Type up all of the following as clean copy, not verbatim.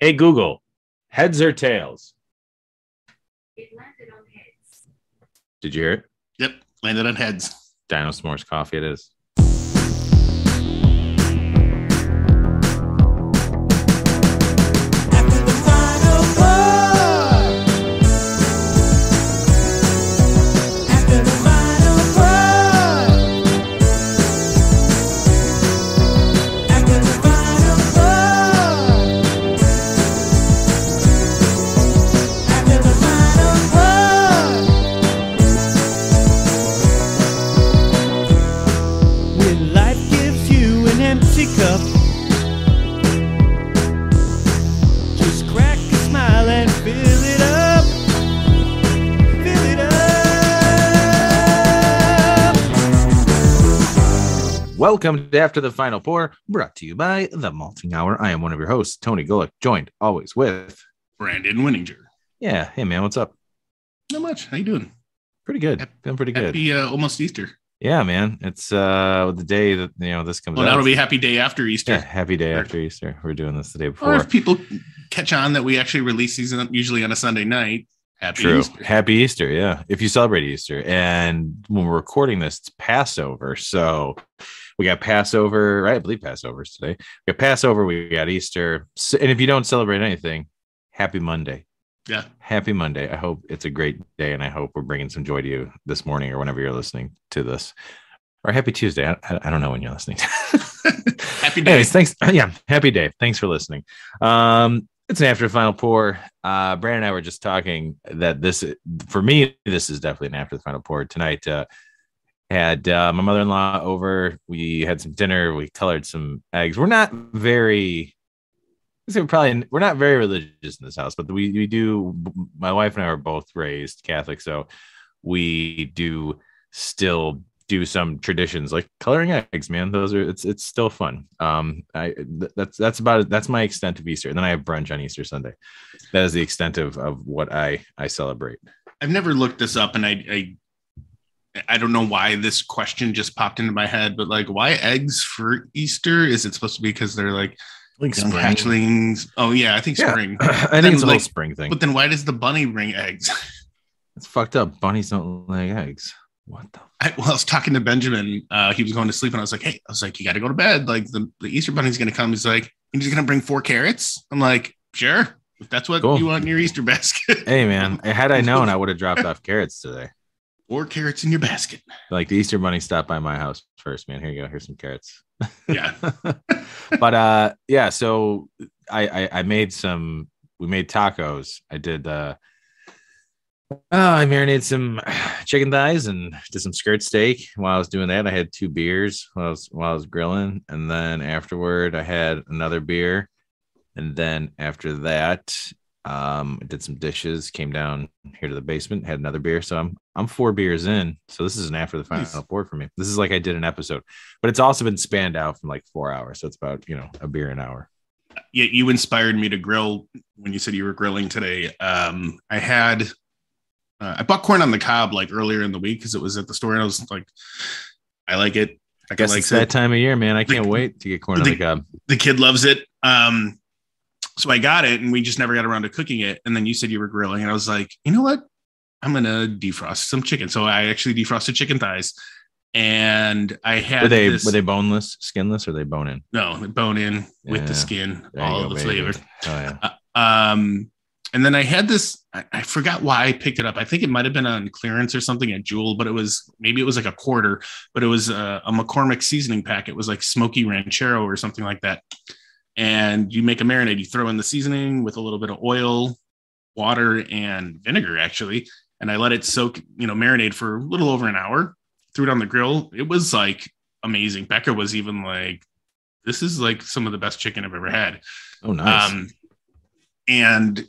Hey, Google, heads or tails? It landed on heads. Did you hear it? Yep, landed on heads. Dino Smores coffee it is. Welcome to After the Final Pour, brought to you by The Malting Hour. I am one of your hosts, Tony Gullick, joined always with Brandon Winninger. Yeah, hey man, what's up? Not much. How you doing? Pretty good. Feeling pretty good. Happy almost Easter. Yeah, man. It's the day that this comes out. Well, that'll be happy day after Easter. Yeah, happy day after Easter. We're doing this the day before. Or if people catch on that we actually release these usually on a Sunday night. Happy Easter. Happy Easter, yeah. If you celebrate Easter. And when we're recording this, it's Passover. So we got Passover, right? I believe Passover's today. We got Passover, we got Easter. And if you don't celebrate anything, happy Monday. Yeah. Happy Monday. I hope it's a great day, and I hope we're bringing some joy to you this morning or whenever you're listening to this. Or happy Tuesday. I don't know when you're listening. Happy day. Anyways, thanks. Yeah, happy day. Thanks for listening. It's an After the Final Pour. Brandon and I were just talking that for me, this is definitely an After the Final Pour. Tonight, had my mother-in-law over. We had some dinner. We colored some eggs. We're not very religious in this house, but we do. My wife and I are both raised Catholic, so we do still do some traditions like coloring eggs, man. It's still fun. That's about it. That's my extent of Easter. And then I have brunch on Easter Sunday. That is the extent of what I celebrate. I've never looked this up, and I don't know why this question just popped into my head, but like, why eggs for Easter? Is it supposed to be because they're like spring hatchlings? Oh yeah, I think spring. I think it's a whole spring thing. But then why does the bunny bring eggs? It's fucked up. Bunnies don't lay eggs. What the? I was talking to Benjamin. He was going to sleep, and I was like, "Hey, you got to go to bed. Like the Easter bunny's going to come." He's like, "He's going to bring 4 carrots." I'm like, "Sure, if that's what you want in your Easter basket." Hey, man, had I known, I would have dropped off carrots today. 4 carrots in your basket. Like the Easter bunny stopped by my house first, man. Here you go. Here's some carrots. Yeah. But yeah. So I made we made tacos. I did. I marinated some chicken thighs and did some skirt steak. While I was doing that, I had 2 beers while I was grilling, and then afterward, I had another beer, and then after that, I did some dishes. Came down here to the basement, had another beer. So I'm 4 beers in. So this is an After the Final Pour for me. This is like I did an episode, but it's also been spanned out from like 4 hours. So it's about a beer an hour. Yeah, you inspired me to grill when you said you were grilling today. I bought corn on the cob like earlier in the week because it was at the store, and I was like, I like it. I guess it's that time of year, man. I can't wait to get corn on the cob. The kid loves it. So I got it, and we just never got around to cooking it. And then you said you were grilling, and I was like, you know what? I'm going to defrost some chicken. So I actually defrosted chicken thighs, and I had were they boneless, skinless, or they bone in? No, bone in with the skin, all of the flavor. Oh yeah. And then I had this, I forgot why I picked it up. I think it might have been on clearance or something at Jewel, but it was like a quarter, but it was a McCormick seasoning pack. It was like smoky ranchero or something like that. And you make a marinade, you throw in the seasoning with a little bit of oil, water, and vinegar actually. And I let it soak, marinate for a little over an hour, threw it on the grill. It was like amazing. Becca was even like, this is like some of the best chicken I've ever had. Oh, nice. And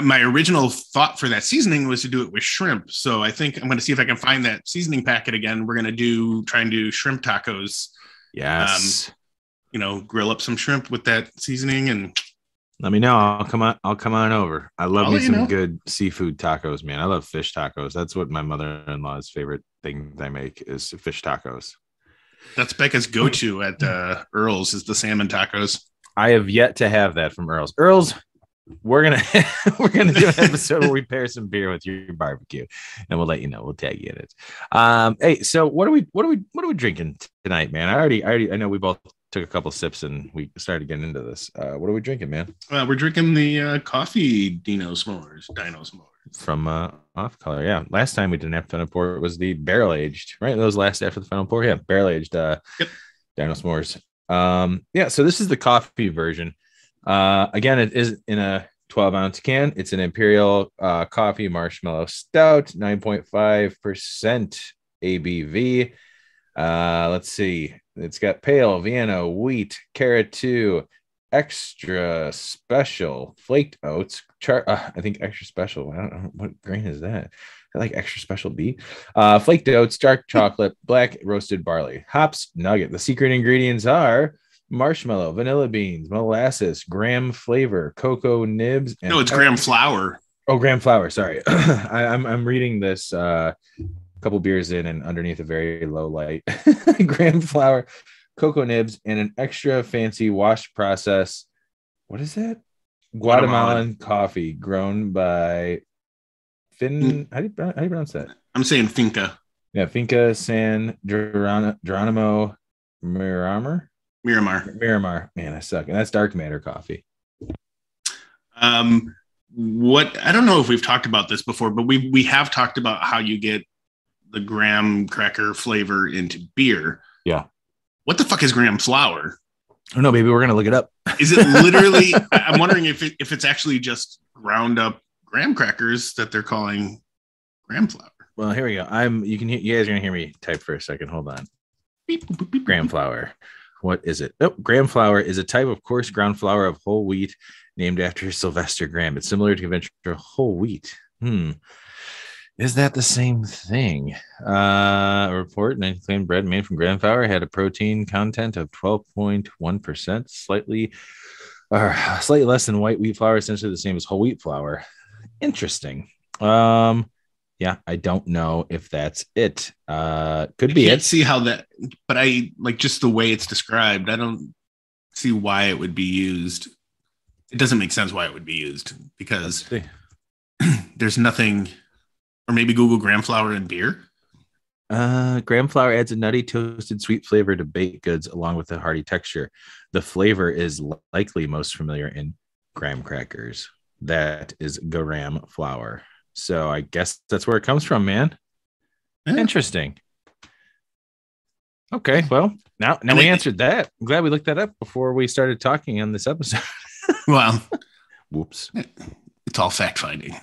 my original thought for that seasoning was to do it with shrimp. So I think I'm going to see if I can find that seasoning packet again. We're going to try and do shrimp tacos. Yes. Grill up some shrimp with that seasoning and let me know. I'll come on over. I love me some good seafood tacos, man. I love fish tacos. That's what my mother-in-law's favorite thing I make is fish tacos. That's Becca's go-to at Earl's is the salmon tacos. I have yet to have that from Earl's. Earl's, we're gonna we're gonna do an episode where we pair some beer with your barbecue, and we'll let you know. We'll tag you in it. Hey, so what are we drinking tonight, man? I know we both took a couple sips and we started getting into this. What are we drinking, man? We're drinking the coffee Dino Smores from Off Color. Yeah, last time we didn't have Final Pour. It was the barrel aged, right? Those last after the Final Pour. Yeah, barrel aged. Yep. Dino Smores. Yeah. So this is the coffee version. Again, it is in a 12-ounce can. It's an Imperial coffee marshmallow stout, 9.5% ABV. Let's see. It's got pale, Vienna, wheat, carrot 2, extra special, flaked oats. I think extra special. I don't know what grain is that. I like extra special B. Flaked oats, dark chocolate, black roasted barley, hops, nugget. The secret ingredients are marshmallow, vanilla beans, molasses, graham flavor, cocoa nibs. And it's graham flour. Oh, graham flour. Sorry. I'm reading this couple beers in and underneath a very low light. Graham flour, cocoa nibs, and an extra fancy wash process. What is that? Guatemalan coffee grown by how do you pronounce that? I'm saying Finca. Yeah, Finea San Jeronimo Miramar. Man, I suck. And that's dark matter coffee. What I don't know if we've talked about this before, but we have talked about how you get the graham cracker flavor into beer. Yeah. What the fuck is graham flour? Oh no, baby, we're gonna look it up. Is it literally? I'm wondering if it's actually just ground up graham crackers that they're calling graham flour. Well, here we go. You guys are gonna hear me type for a second. Hold on. Beep, boop, beep, graham flour. What is it? Oh, graham flour is a type of coarse ground flour of whole wheat named after Sylvester Graham. It's similar to conventional whole wheat. Is that the same thing? A report, 19 bread made from graham flour had a protein content of 12.1%, slightly less than white wheat flour, essentially the same as whole wheat flour. Interesting. Yeah, I don't know if that's it. Could be it. See how that, but I like just the way it's described. I don't see why it would be used. It doesn't make sense why it would be used because there's nothing. Or maybe Google graham flour in beer. Graham flour adds a nutty, toasted, sweet flavor to baked goods along with a hearty texture. The flavor is likely most familiar in graham crackers. That is graham flour. So I guess that's where it comes from, man. Yeah. Interesting. Okay, well, now we answered that. I'm glad we looked that up before we started talking on this episode. Well, whoops. It's all fact finding.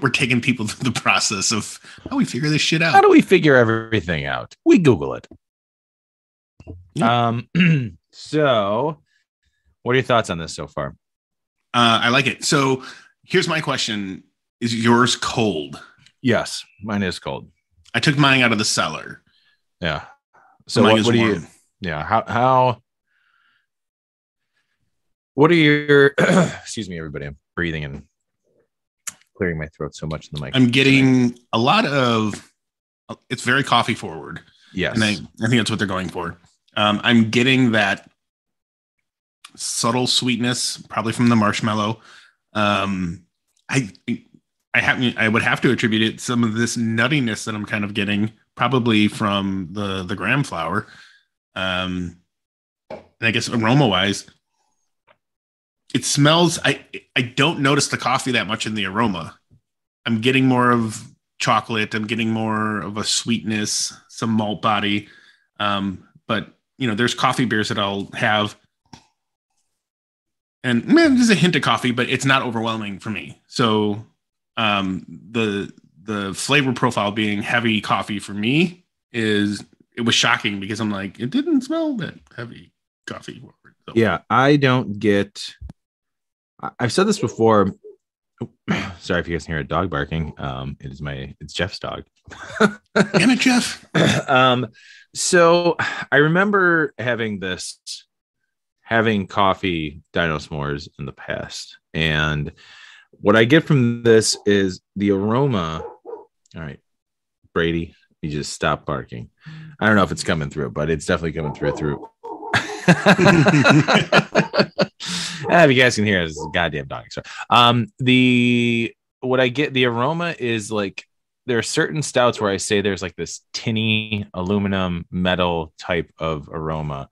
We're taking people through the process of how we figure this shit out. How do we figure everything out? We Google it. Yeah. So what are your thoughts on this so far? I like it. So here's my question. Is yours cold? Yes, mine is cold. I took mine out of the cellar. Yeah. So what do you, how, what are your, excuse me, everybody, I'm breathing and clearing my throat so much in the mic. I'm getting a lot of, it's very coffee forward. Yes. And I think that's what they're going for. I'm getting that subtle sweetness, probably from the marshmallow. I would have to attribute it some of this nuttiness that I'm kind of getting, probably from the graham flour. And I guess aroma wise, it smells. I don't notice the coffee that much in the aroma. I'm getting more of chocolate. I'm getting more of a sweetness, some malt body. But there's coffee beers that I'll have, and there's a hint of coffee, but it's not overwhelming for me. So the flavor profile being heavy coffee for me it was shocking because I'm like, it didn't smell that heavy coffee. So. Yeah, I don't get. I've said this before. Sorry if you guys hear a dog barking. It's Jeff's dog. Damn it, Jeff. So I remember having coffee Dino Smores in the past, and what I get from this is the aroma. All right, Brady, you just stop barking. I don't know if it's coming through, but it's definitely coming through. If you guys can hear, it's a goddamn dog. So, what I get, the aroma is like there are certain stouts where I say there's like this tinny aluminum metal type of aroma,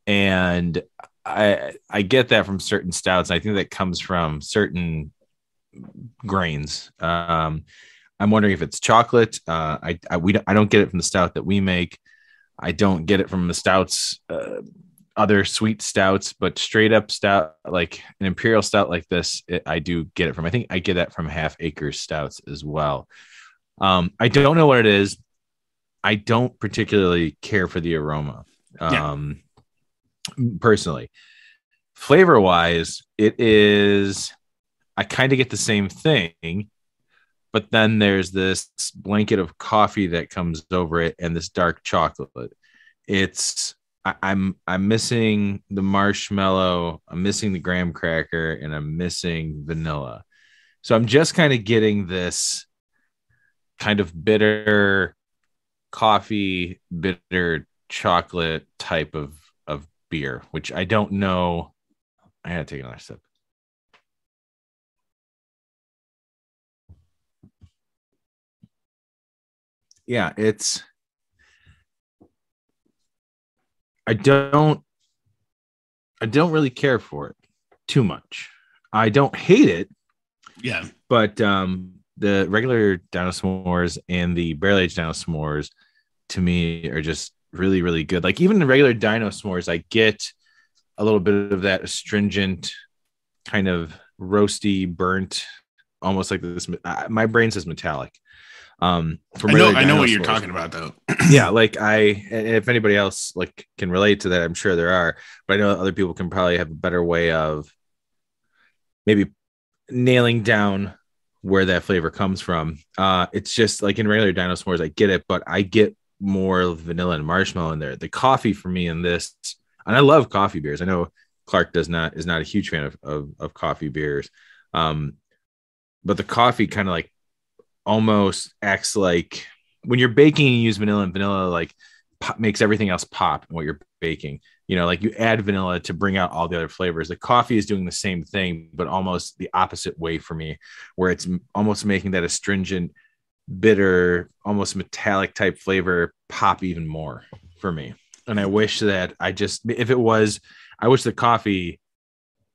and I get that from certain stouts. I think that comes from certain grains. I'm wondering if it's chocolate. I don't get it from the stout that we make. I don't get it from the stouts, other sweet stouts, but straight up stout, like an imperial stout like this, I do get it from. I think I get that from Half Acre stouts as well. I don't know what it is. I don't particularly care for the aroma. Personally, flavor wise, it is, I kind of get the same thing, but then there's this blanket of coffee that comes over it and this dark chocolate. I'm missing the marshmallow, I'm missing the graham cracker, and I'm missing vanilla. So I'm just kind of getting this kind of bitter coffee, bitter chocolate type of beer, which I don't know. I had to take another sip. Yeah, I don't really care for it too much. I don't hate it. Yeah. But the regular Dino Smores and the barrel aged Dino Smores to me are just really, really good. Like even the regular Dino Smores, I get a little bit of that astringent kind of roasty, burnt, almost like this. My brain says metallic. I know what you're talking about though. Yeah, like if anybody else like can relate to that, I'm sure there are, but I know other people can probably have a better way of maybe nailing down where that flavor comes from. It's just like in regular Dino S'mores, I get it, but I get more vanilla and marshmallow in there. The coffee for me in this, and I love coffee beers. I know Clark is not a huge fan of coffee beers. But the coffee kind of like almost acts like when you're baking and you use vanilla, and vanilla like makes everything else pop in what you're baking. You know, like you add vanilla to bring out all the other flavors. The coffee is doing the same thing, but almost the opposite way for me, where it's almost making that astringent, bitter, almost metallic type flavor pop even more for me. And I wish that I wish the coffee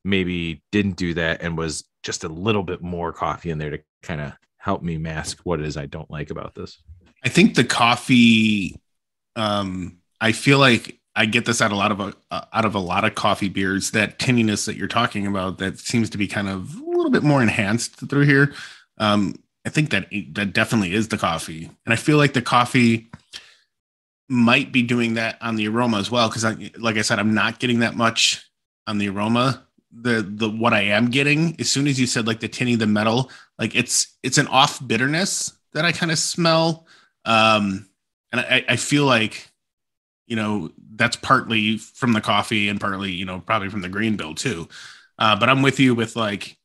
maybe didn't do that and was just a little bit more coffee in there to kind of help me mask what it is I don't like about this. I think the coffee, I feel like I get this out of a lot of coffee beers, that tinniness that you're talking about, that seems to be kind of a little bit more enhanced through here. I think that definitely is the coffee. And I feel like the coffee might be doing that on the aroma as well. Cause like I said, I'm not getting that much on the aroma. The what I am getting, as soon as you said like the tinny, the metal, like it's an off bitterness that I kind of smell. And I feel like, you know, that's partly from the coffee and partly, you know, probably from the green bill too. But I'm with you with, like,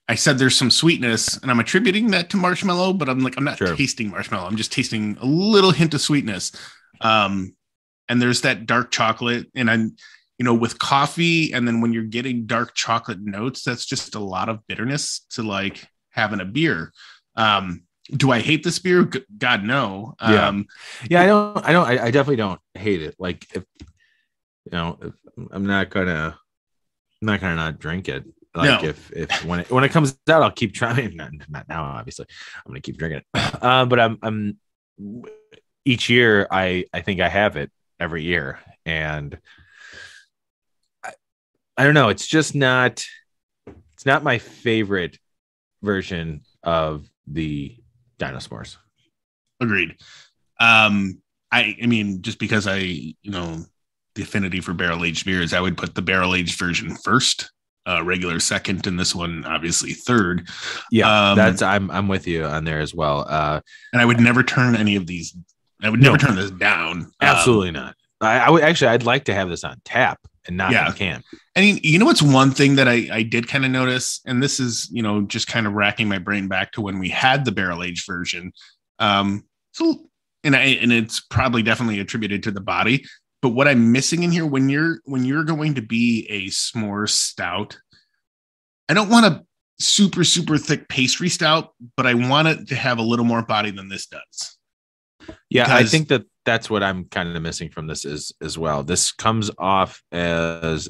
I said, there's some sweetness and I'm attributing that to marshmallow, but I'm not Sure. tasting marshmallow. I'm just tasting a little hint of sweetness. And there's that dark chocolate, and I'm, you know, with coffee, and then when you're getting dark chocolate notes, that's just a lot of bitterness to like having a beer. Do I hate this beer? God, no. I definitely don't hate it. Like, if you know, if I'm not gonna not drink it. Like, no. if when it comes out, I'll keep trying. Not now, obviously. I'm gonna keep drinking it. But I'm each year I think I have it every year, and I don't know. It's just not. It's not my favorite version of the Dino S'mores. Agreed. I mean, just because the affinity for barrel aged beers, I would put the barrel aged version first, regular second, and this one obviously third. Yeah, I'm with you on there as well. And I would never turn any of these. I would never turn this down. Absolutely not. I would actually. I'd like to have this on tap and not in a can. I mean, you know what's one thing that I did kind of notice, and this is, you know, just kind of racking my brain back to when we had the barrel aged version. And it's probably definitely attributed to the body. But what I'm missing in here, when you're going to be a s'more stout, I don't want a super, super thick pastry stout, but I want it to have a little more body than this does. Yeah, I think that's what I'm kind of missing from this as well. This comes off as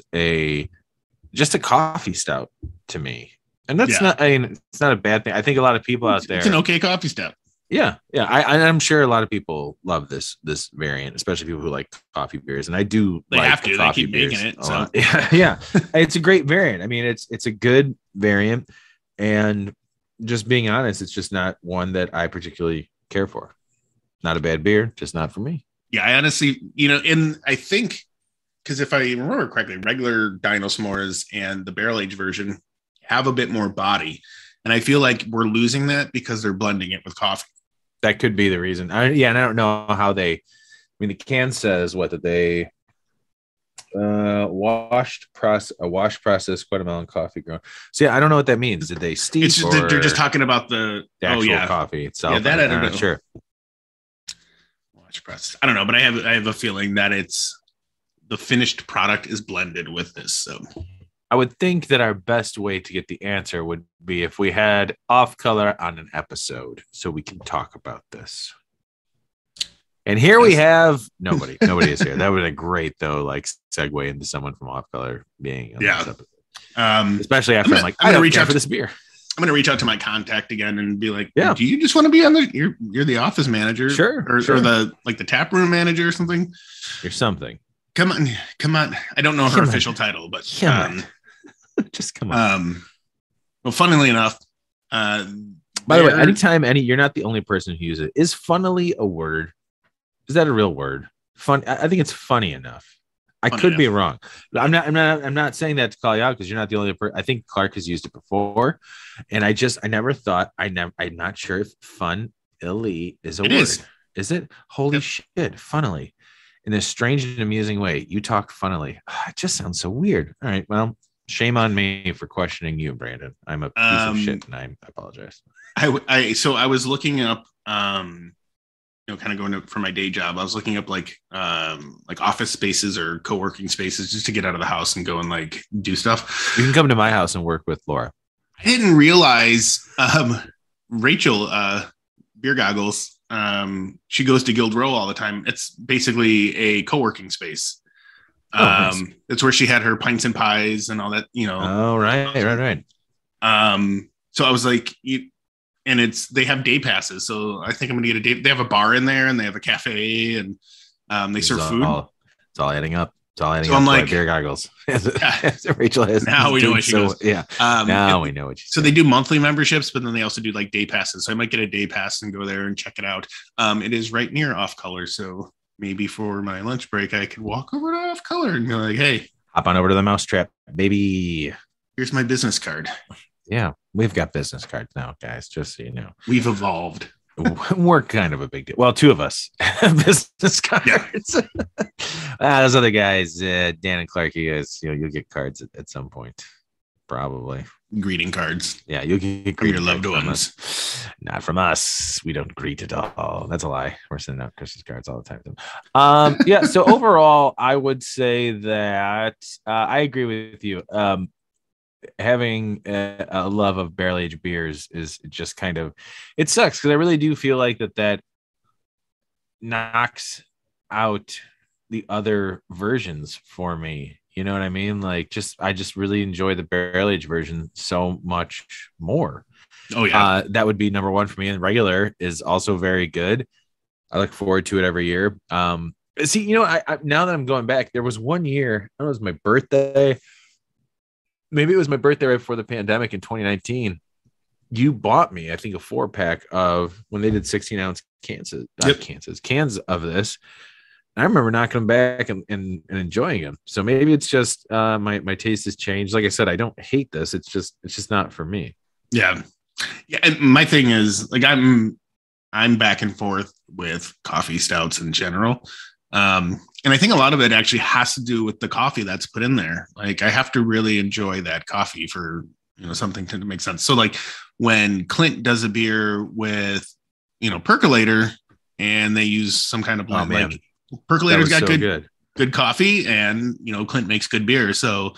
just a coffee stout to me. And that's not, I mean, it's not a bad thing. I think a lot of people out there. It's an okay coffee stout. Yeah. Yeah. I'm sure a lot of people love this variant, especially people who like coffee beers. And I do. They like have to. They keep beers making it. a So. lot. Yeah. It's a great variant. I mean, it's a good variant. And just being honest, it's just not one that I particularly care for. Not a bad beer, just not for me. Yeah, I honestly, and I think, because if I remember correctly, regular Dino Smores and the barrel age version have a bit more body. And I feel like we're losing that because they're blending it with coffee. That could be the reason. And I don't know how the can says that they wash process Guatemalan coffee grown. So yeah, I don't know what that means. Did they steep? It's just, they're just talking about the actual coffee itself. Yeah, that I don't know. Sure. Wash process. I don't know, but I have a feeling that it's the finished product is blended with this. So I would think that our best way to get the answer would be if we had off color on an episode so we can talk about this. And here we have nobody is here. That would be a great segue into someone from off color being on this episode. Especially after I don't reach out for this beer. I'm going to reach out to my contact again and be like, do you just want to be on you're the office manager? Sure. Or the tap room manager or something? You're something. Come on. I don't know her official title, but just come on. Well, funnily enough, by the way, anytime you're not the only person who uses it. Is funnily a word? Is that a real word? Fun. I think it's funny enough. I could be wrong. I'm not saying that to call you out because you're not the only person. I think Clark has used it before, and I never thought. I'm not sure if funnily is a word. Is it? Holy shit! Funnily, in this strange and amusing way, you talk funnily. It just sounds so weird. All right, well, shame on me for questioning you, Brandon. I'm a piece of shit, and I apologize. I was looking up. Kind of going for my day job, I was looking up like office spaces or co-working spaces just to get out of the house and go and do stuff. You can come to my house and work with Laura. I didn't realize Rachel Beer Goggles. She goes to Guild Row all the time. It's basically a co-working space. Nice. It's where she had her pints and pies and all that. Oh, right. So I was like, and they have day passes. So I think I'm going to get a day. They have a bar in there and they have a cafe and they serve food. It's all adding up. So I'm like, Beer Goggles. Rachel has. Now we know what she goes. Yeah. Now we know what she. So they do monthly memberships, but then they also do day passes. So I might get a day pass and go there and check it out. It is right near Off Color. So maybe for my lunch break, I could walk over to Off Color and be like, hey, hop on over to the Mousetrap, baby. Here's my business card. Yeah, we've got business cards now, guys. Just so you know, we've evolved. We're kind of a big deal. Well, two of us business cards. Those other guys, Dan and Clark, you guys, you'll get cards at some point, probably greeting cards. Yeah, you'll get from your loved ones. Not from us. We don't greet at all. That's a lie. We're sending out Christmas cards all the time. Yeah. So overall, I would say that I agree with you. Having a love of barrel aged beers is just kind of, it sucks because I really do feel like that knocks out the other versions for me. You know what I mean? I just really enjoy the barrel aged version so much more. Oh yeah. That would be number one for me. And regular is also very good. I look forward to it every year. See, I now that I'm going back, there was one year, I don't know, it was my birthday. Maybe it was my birthday right before the pandemic in 2019. You bought me, I think, a 4-pack of when they did 16-ounce cans of this. And I remember knocking them back and enjoying them. So maybe it's just my taste has changed. Like I said, I don't hate this. It's just not for me. Yeah. Yeah. And my thing is I'm back and forth with coffee stouts in general. And I think a lot of it actually has to do with the coffee that's put in there. I have to really enjoy that coffee for, something to make sense. So when Clint does a beer with, percolator and they use some kind of blend, percolator's got good. good coffee, and Clint makes good beer, so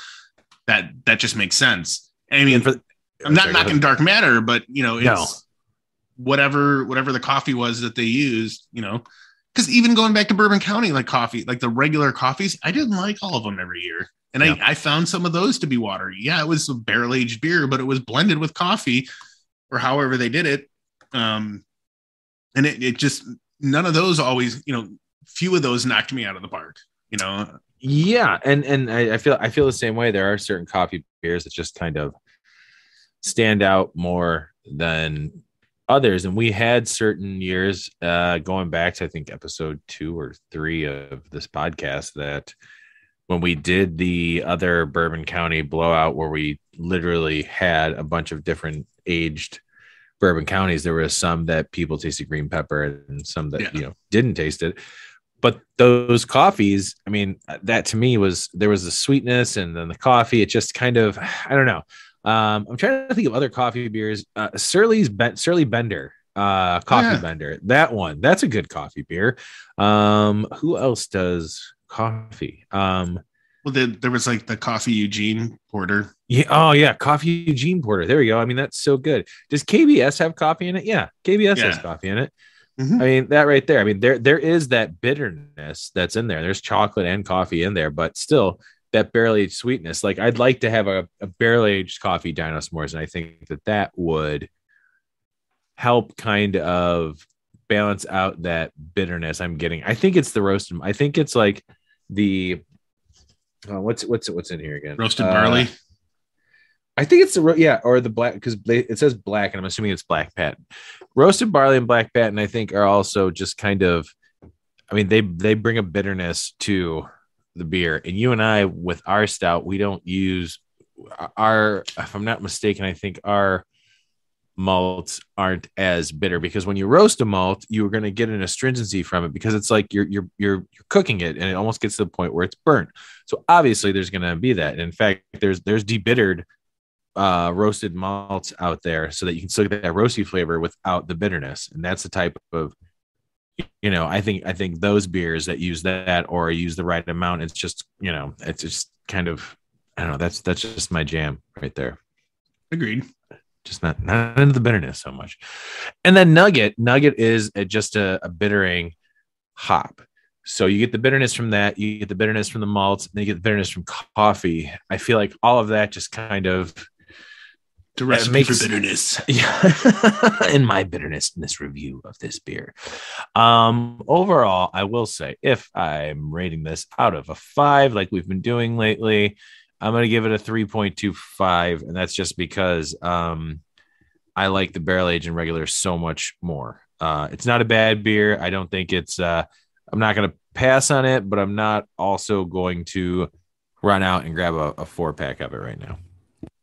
that just makes sense. I mean, I'm not knocking Dark Matter, but it's whatever the coffee was that they used, because even going back to Bourbon County, like coffee, like the regular coffees, I didn't like all of them every year. And I found some of those to be watery. Yeah, it was a barrel-aged beer, but it was blended with coffee or however they did it. And it just, none of those always, few of those knocked me out of the park, Yeah. And I feel the same way. There are certain coffee beers that just kind of stand out more than others. And we had certain years going back to, I think, episode 2 or 3 of this podcast, that when we did the other Bourbon County blowout, where we literally had a bunch of different aged Bourbon Counties, there were some that people tasted green pepper and some that didn't taste it. But those coffees, I mean, that to me there was the sweetness, and then the coffee, it just kind of, I don't know. I'm trying to think of other coffee beers. Surly Bender, Coffee Bender. That's a good coffee beer. Who else does coffee? Well, there was like the Coffee Eugene Porter. Yeah. Oh yeah. Coffee Eugene Porter. There we go. I mean, that's so good. Does KBS have coffee in it? Yeah. KBS has coffee in it. Mm-hmm. I mean, that right there. I mean, there is that bitterness that's in there. There's chocolate and coffee in there, but still that barrel-aged sweetness. Like, I'd like to have a barrel-aged coffee Dino Smores, and I think that would help kind of balance out that bitterness I'm getting. I think it's the roasted. I think it's like the what's in here again? Roasted barley. I think it's or the black, because it says black, and I'm assuming it's black patent. Roasted barley and black patent, I think, are also just kind of, I mean, they bring a bitterness to the beer. And you and I, with our stout, we don't use if I'm not mistaken, I think our malts aren't as bitter, because when you roast a malt, you're going to get an astringency from it, because it's like you're cooking it, and it almost gets to the point where it's burnt. So obviously there's going to be that. And in fact, there's debittered roasted malts out there, so that you can still get that roasty flavor without the bitterness. And that's the type of, I think those beers that use that, or use the right amount, it's just kind of, I don't know, that's just my jam right there. Agreed. Just not into the bitterness so much. And then Nugget is just a bittering hop. So you get the bitterness from that, you get the bitterness from the malts, and then you get the bitterness from coffee. I feel like all of that just kind of the recipe for bitterness. Yeah. In my bitterness review of this beer. Overall, I will say, if I'm rating this out of a 5, like we've been doing lately, I'm going to give it a 3.25. And that's just because I like the barrel age and regular so much more. It's not a bad beer. I don't think it's, I'm not going to pass on it, but I'm not also going to run out and grab a 4-pack of it right now.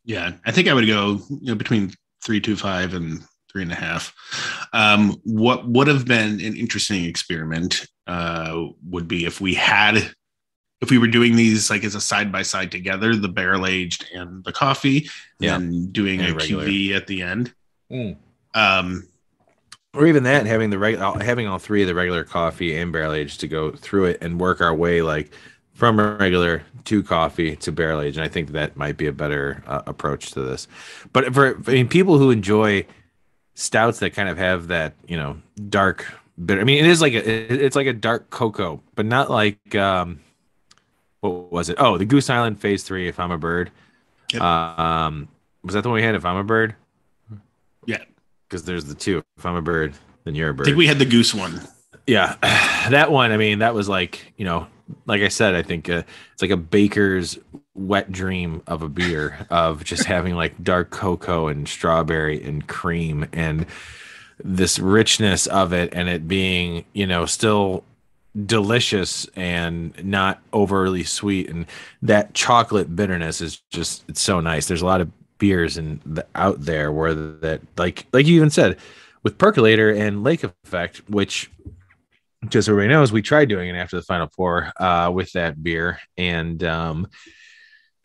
Yeah, I think I would go between 3.25 and 3.5. What would have been an interesting experiment would be if we were doing these like as a side by side together, the barrel aged and the coffee, and doing a regular QV at the end. Or even that, having all 3 of the regular coffee and barrel aged to go through it and work our way like from a regular to coffee to barrel age. And I think that might be a better approach to this. But for people who enjoy stouts that kind of have that, dark bitter, I mean, it is like it's like a dark cocoa, but not like, what was it? Oh, the Goose Island Phase 3, If I'm a Bird. Yep. Was that the one we had, If I'm a Bird? Yeah. Because there's the 2. If I'm a bird, then you're a bird. I think we had the goose one. Yeah. That one, I mean, that was like, like I said, I think it's like a baker's wet dream of a beer, of just having like dark cocoa and strawberry and cream and this richness of it, and it being, still delicious and not overly sweet. And that chocolate bitterness is just, it's so nice. There's a lot of beers out there where that, like you even said, with Percolator and Lake Effect, which, just so everybody knows, we tried doing it after the Final Four with that beer, and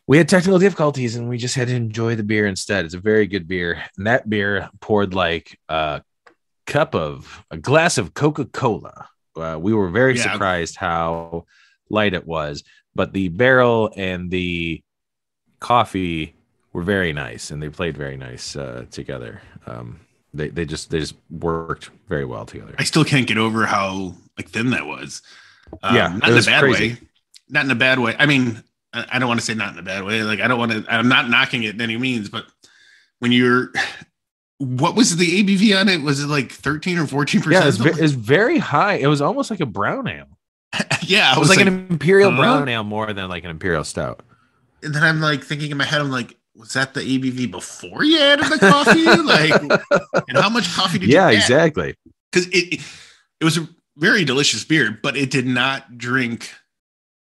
we had technical difficulties, and we just had to enjoy the beer instead. It's a very good beer, and that beer poured like a glass of Coca-Cola. We were very surprised how light it was. But the barrel and the coffee were very nice, and they played very nice together. They just worked very well together. I still can't get over how like thin that was. Not in a bad way. Not in a bad way. I mean, I don't want to say not in a bad way. Like I'm not knocking it in any means, but when what was the ABV on it? Was it like 13 or 14%? Yeah, it's very high. It was almost like a brown ale. Yeah, it was like an Imperial brown ale more than like an Imperial stout. And then I'm like thinking in my head, I'm like, was that the ABV before you added the coffee? Like, and how much coffee did you add? Yeah, exactly. Because it was a very delicious beer, but it did not drink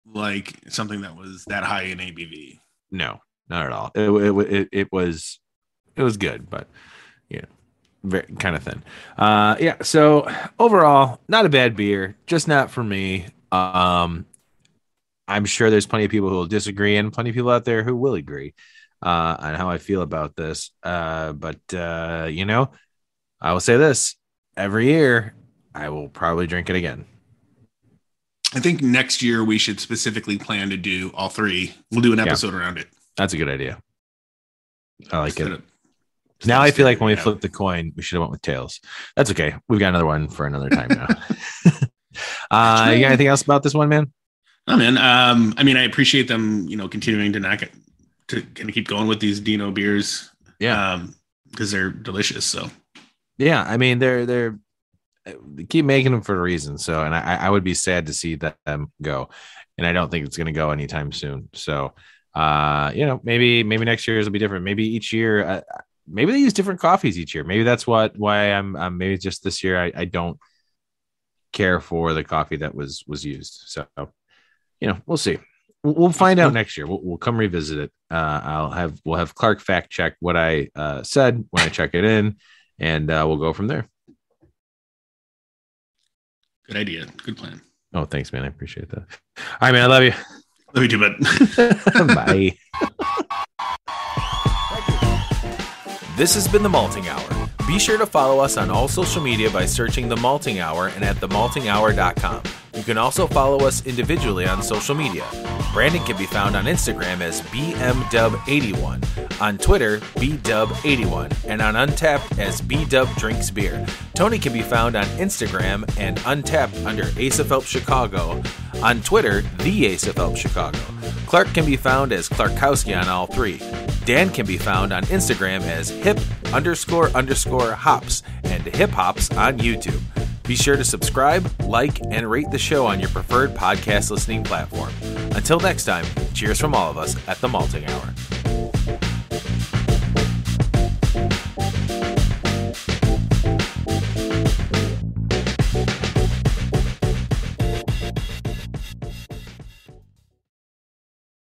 like something that was that high in ABV. No, not at all. It was good, but very kind of thin. Yeah. So overall, not a bad beer, just not for me. I'm sure there's plenty of people who will disagree and plenty of people out there who will agree on how I feel about this. But I will say this: every year, I will probably drink it again. I think next year we should specifically plan to do all three. We'll do an episode around it. That's a good idea. I like it. Now I feel like when we flip the coin, we should have went with tails. That's okay. We've got another one for another time now. You got anything else about this one, man? Oh man. I mean, I appreciate them, continuing to kind of keep going with these Dino beers. Yeah. Because they're delicious. So yeah, I mean, they keep making them for a reason. So, and I would be sad to see them go, and I don't think it's going to go anytime soon. So, maybe next year's will be different. Maybe each year, maybe they use different coffees each year. Maybe that's why I'm maybe just this year I don't care for the coffee that was used. So, we'll see. We'll find out next year. We'll come revisit it. We'll have Clark fact check what I said when I check it in, and we'll go from there. Good idea. Good plan. Oh, thanks, man. I appreciate that. All right, man. I love you. Love you too, bud. Bye. This has been The Malting Hour. Be sure to follow us on all social media by searching The Malting Hour and at themaltinghour.com. You can also follow us individually on social media. Brandon can be found on Instagram as BMDub81, on Twitter, BDub81, and on Untapped as BDubDrinksBeer. Tony can be found on Instagram and Untapped under Ace of Help Chicago, on Twitter, The Ace of Help Chicago. Clark can be found as Clarkowski on all three. Dan can be found on Instagram as hip__hops and hip hops on YouTube. Be sure to subscribe, like, and rate the show on your preferred podcast listening platform. Until next time, cheers from all of us at The Malting Hour.